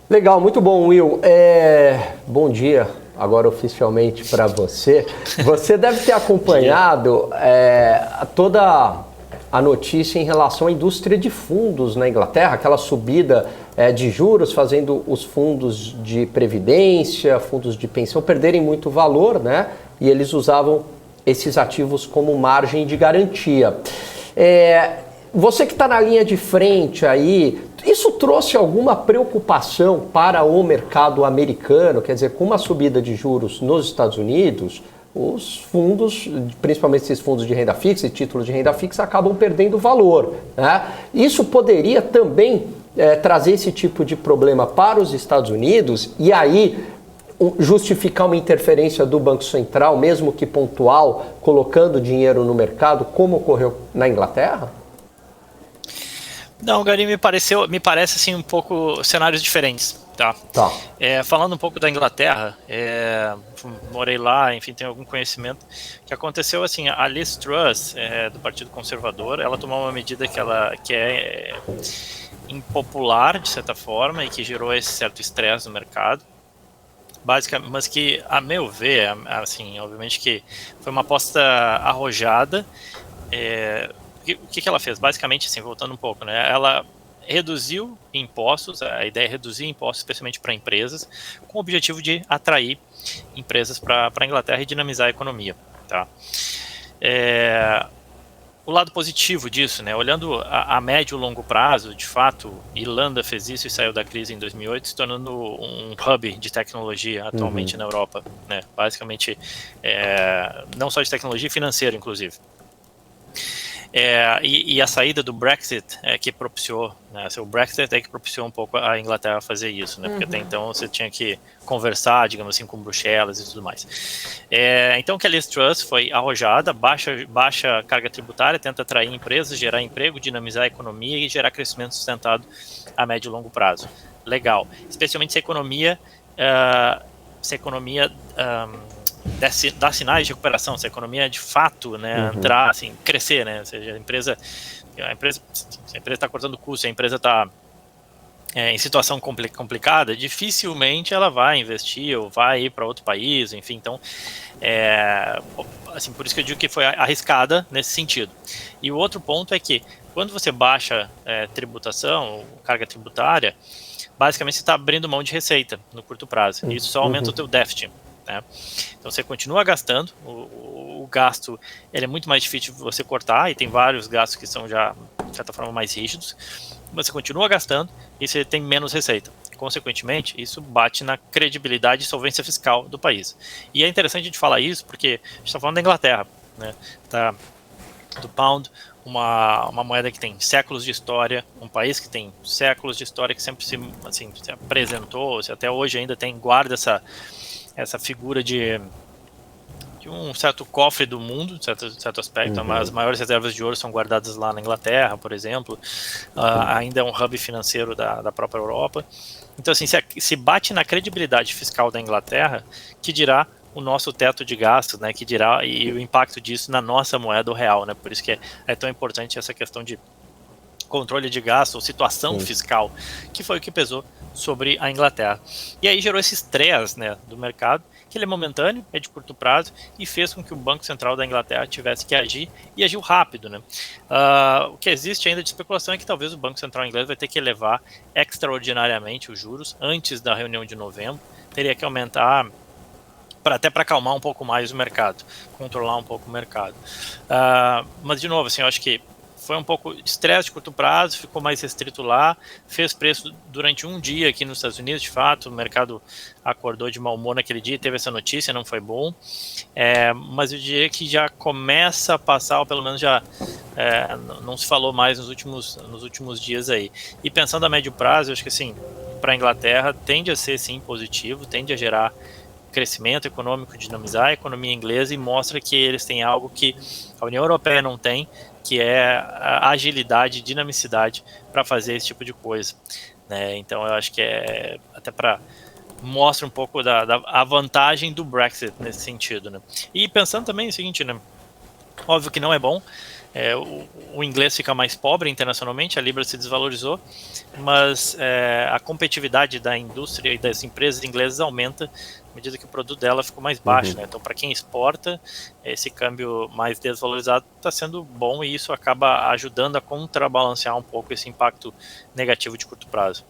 Legal, muito bom, Will. Bom dia, agora oficialmente para você. Você deve ter acompanhado toda a notícia em relação à indústria de fundos na Inglaterra, aquela subida de juros, fazendo os fundos de previdência, fundos de pensão perderem muito valor, né? E eles usavam esses ativos como margem de garantia. Você que está na linha de frente aí, isso trouxe alguma preocupação para o mercado americano? Quer dizer, com uma subida de juros nos Estados Unidos, os fundos, principalmente esses fundos de renda fixa e títulos de renda fixa, acabam perdendo valor, né? Isso poderia também trazer esse tipo de problema para os Estados Unidos e aí justificar uma interferência do Banco Central, mesmo que pontual, colocando dinheiro no mercado, como ocorreu na Inglaterra? Não, Gary, me parece assim um pouco cenários diferentes, tá? Falando um pouco da Inglaterra, morei lá, enfim, tenho algum conhecimento. O que aconteceu assim, a Liz Truss, do Partido Conservador, ela tomou uma medida que é impopular de certa forma e que gerou esse certo estresse no mercado. Basicamente, mas que, a meu ver, assim, obviamente que foi uma aposta arrojada. O que ela fez? Basicamente, assim, voltando um pouco, né? Ela reduziu impostos, a ideia é reduzir impostos, especialmente para empresas, com o objetivo de atrair empresas para a Inglaterra e dinamizar a economia, tá? O lado positivo disso, né? Olhando a médio e longo prazo, de fato, Irlanda fez isso e saiu da crise em 2008, se tornando um hub de tecnologia atualmente na Europa, né? Basicamente, não só de tecnologia, financeira, inclusive. E a saída do Brexit que propiciou, né? O Brexit que propiciou um pouco a Inglaterra fazer isso, né? Porque até então você tinha que conversar, digamos assim, com Bruxelas e tudo mais. Então que a Liz Truss foi arrojada, baixa carga tributária, tenta atrair empresas, gerar emprego, dinamizar a economia e gerar crescimento sustentado a médio e longo prazo. Legal, especialmente se a economia dá sinais de recuperação, se a economia de fato, né, entrar, assim, crescer, né, ou seja, a empresa está cortando custo, a empresa está em situação complicada, dificilmente ela vai investir ou vai ir para outro país, enfim, então, assim, por isso que eu digo que foi arriscada nesse sentido. E o outro ponto é que, quando você baixa tributação, carga tributária, basicamente você está abrindo mão de receita no curto prazo, e isso só aumenta o teu déficit. Né? Então você continua gastando, o gasto ele é muito mais difícil de você cortar, e tem vários gastos que são já, de certa forma, mais rígidos, mas você continua gastando e você tem menos receita. Consequentemente, isso bate na credibilidade e solvência fiscal do país. E é interessante a gente falar isso porque a gente está falando da Inglaterra, né? Do pound, uma moeda que tem séculos de história, um país que tem séculos de história, que sempre se apresentou, se até hoje ainda guarda essa figura de um certo cofre do mundo, certo aspecto. As maiores reservas de ouro são guardadas lá na Inglaterra, por exemplo. Ainda é um hub financeiro da própria Europa. Então, assim, se bate na credibilidade fiscal da Inglaterra, que dirá o nosso teto de gastos, né, que dirá e o impacto disso na nossa moeda real, né? Por isso que é tão importante essa questão de controle de gasto ou situação fiscal, que foi o que pesou sobre a Inglaterra. E aí gerou esse estresse, né, do mercado, que ele é momentâneo, é de curto prazo, e fez com que o Banco Central da Inglaterra tivesse que agir, e agiu rápido, né? O que existe ainda de especulação é que talvez o Banco Central inglês vai ter que elevar extraordinariamente os juros antes da reunião de novembro, teria que aumentar até para acalmar um pouco mais o mercado, controlar um pouco o mercado. Mas, de novo, assim, eu acho que foi um pouco de estresse de curto prazo, ficou mais restrito lá, fez preço durante um dia aqui nos Estados Unidos, de fato, o mercado acordou de mau humor naquele dia, teve essa notícia, não foi bom, mas eu diria que já começa a passar, ou pelo menos já não se falou mais nos últimos dias aí. E pensando a médio prazo, eu acho que assim, para a Inglaterra tende a ser sim positivo, tende a gerar crescimento econômico, dinamizar a economia inglesa e mostra que eles têm algo que a União Europeia não tem, que é a agilidade e dinamicidade para fazer esse tipo de coisa, né? Então eu acho que até para mostra um pouco a vantagem do Brexit nesse sentido, né? E pensando também o seguinte, né? Óbvio que não é bom o inglês fica mais pobre internacionalmente, a libra se desvalorizou, mas a competitividade da indústria e das empresas inglesas aumenta à medida que o produto dela ficou mais baixo, né? Então, para quem exporta, esse câmbio mais desvalorizado está sendo bom, e isso acaba ajudando a contrabalancear um pouco esse impacto negativo de curto prazo.